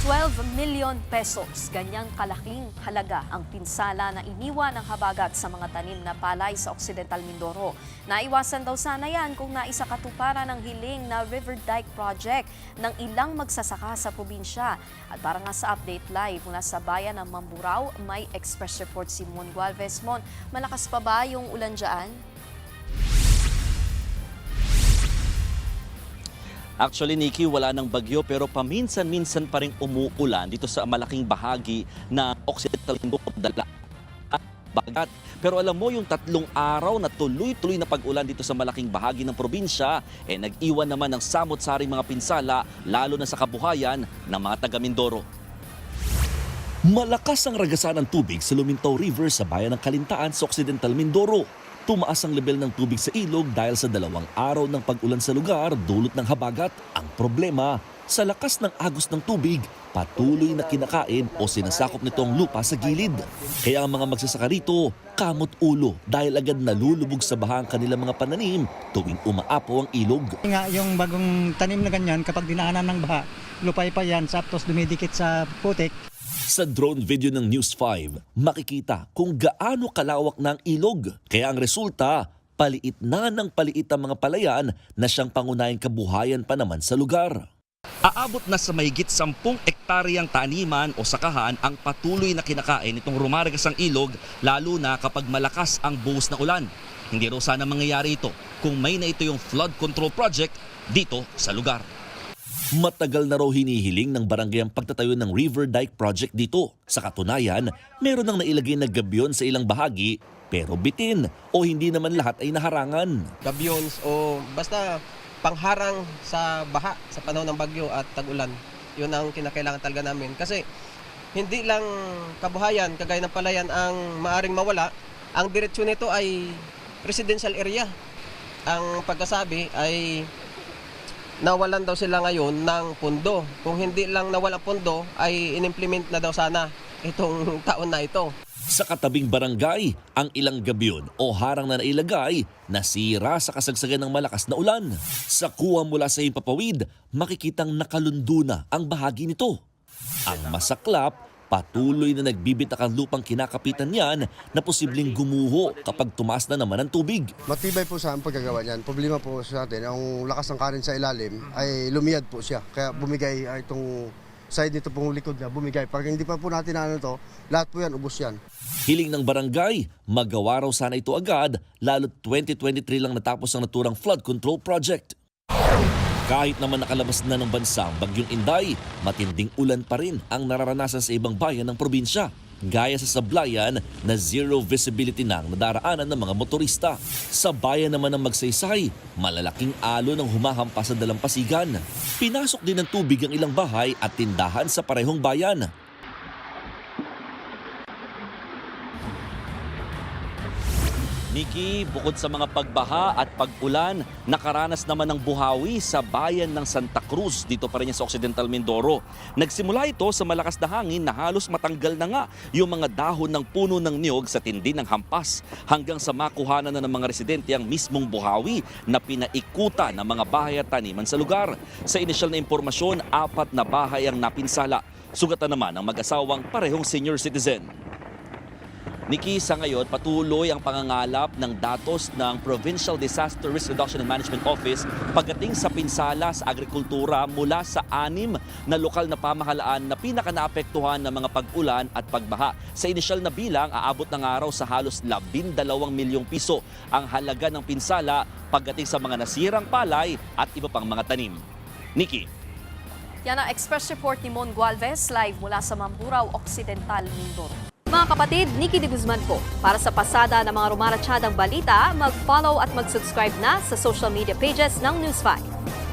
12 million pesos. Ganyang kalaking halaga ang pinsala na iniwan ng habagat sa mga tanim na palay sa Occidental Mindoro. Naiwasan daw sana yan kung naisakatuparan ng hiling na River Dike Project ng ilang magsasaka sa probinsya. At para nga sa update live mula sa bayan ng Mamburao, may express report si Mon Gualvez. Mon, malakas pa ba yung ulan dyan? Actually, Nikki, wala nang bagyo pero paminsan-minsan pa rin umuulan dito sa malaking bahagi ng Occidental Mindoro dala at bagat. Pero alam mo, yung 3 araw na tuloy-tuloy na pag-ulan dito sa malaking bahagi ng probinsya, nag-iwan naman ng samot-saring mga pinsala, lalo na sa kabuhayan ng mga taga Mindoro. Malakas ang ragasan ng tubig sa Lumintaw River sa bayan ng Kalintaan sa Occidental Mindoro. Tumaas ang level ng tubig sa ilog dahil sa 2 araw ng pag-ulan sa lugar dulot ng habagat. Ang problema, sa lakas ng agos ng tubig, patuloy na kinakain o sinasakop nito ang lupa sa gilid. Kaya ang mga magsasaka rito, kamot ulo dahil agad nalulubog sa baha ang kanilang mga pananim tuwing umaapaw ang ilog. Nga, yung bagong tanim na ganyan, kapag dinaanan ng baha, lupay pa yan, tapos dumidikit sa putik. Sa drone video ng News 5, makikita kung gaano kalawak na ang ilog. Kaya ang resulta, paliit na ng paliit ang mga palayan na siyang pangunahing kabuhayan pa naman sa lugar. Aabot na sa mahigit 10 ektaryang taniman o sakahan ang patuloy na kinakain itong rumaragas ang ilog, lalo na kapag malakas ang buhos na ulan. Hindi raw sana mangyayari ito kung may na ito yung flood control project dito sa lugar. Matagal na raw hinihiling ng barangay ang pagtatayo ng River Dike Project dito. Sa katunayan, meron nang nailagay na gabyon sa ilang bahagi, pero bitin o hindi naman lahat ay naharangan. Gabions o basta pangharang sa baha sa panahon ng bagyo at tag-ulan. Yun ang kinakailangan talaga namin. Kasi hindi lang kabuhayan, kagaya ng palayan ang maaring mawala. Ang diretsyon nito ay residential area. Ang pagkasabi ay nawalan daw sila ngayon ng pondo. Kung hindi lang nawalan pondo, ay inimplement na daw sana itong taon na ito. Sa katabing barangay, ang ilang gabyon o harang na nailagay nasira sa kasagsagan ng malakas na ulan. Sa kuha mula sa himpapawid, makikitang nakalundo na ang bahagi nito. Ang masaklap, patuloy na nagbibitak ang lupang kinakapitan niyan na posibleng gumuho kapag tumaas na naman ang tubig. Matibay po sa ang pagkagawa niyan. Problema po sa atin, ang lakas ng karin sa ilalim ay lumiyad po siya. Kaya bumigay itong side nito pong likod na bumigay. Pag hindi pa po natin to, lahat po yan, ubos yan. Hiling ng barangay, magawa raw sana ito agad, lalo't 2023 lang natapos ang naturang flood control project. Kahit naman nakalabas na ng bansa ang Bagyong Inday, matinding ulan pa rin ang nararanasan sa ibang bayan ng probinsya. Gaya sa Sablayan na zero visibility na ang nadaraanan ng mga motorista. Sa bayan naman ng Magsaysay, malalaking alon ang humahampas sa dalampasigan. Pinasok din ng tubig ang ilang bahay at tindahan sa parehong bayan. Nikki, bukod sa mga pagbaha at pag-ulan, nakaranas naman ng buhawi sa bayan ng Santa Cruz dito pa rin sa Occidental Mindoro. Nagsimula ito sa malakas na hangin na halos matanggal na nga yung mga dahon ng puno ng niyog sa tindi ng hampas hanggang sa makuhanan na ng mga residente ang mismong buhawi na pinaikutan ng mga bahay at taniman sa lugar. Sa inisyal na impormasyon, 4 na bahay ang napinsala. Sugatan naman ang mag-asawang parehong senior citizen. Nikki, sa ngayon, patuloy ang pangangalap ng datos ng Provincial Disaster Risk Reduction and Management Office pagdating sa pinsala sa agrikultura mula sa 6 na lokal na pamahalaan na pinaka-naapektuhan ng mga pag-ulan at pagbaha. Sa inisyal na bilang, aabot ng araw sa halos 12 milyong piso ang halaga ng pinsala pagdating sa mga nasirang palay at iba pang mga tanim. Nikki. Yan ang express report ni Mon Gualvez live mula sa Mamburao, Occidental Mindoro. Mga kapatid, Nikki de Guzman po. Para sa pasada ng mga rumaratsyadang balita, mag-follow at mag-subscribe na sa social media pages ng News 5.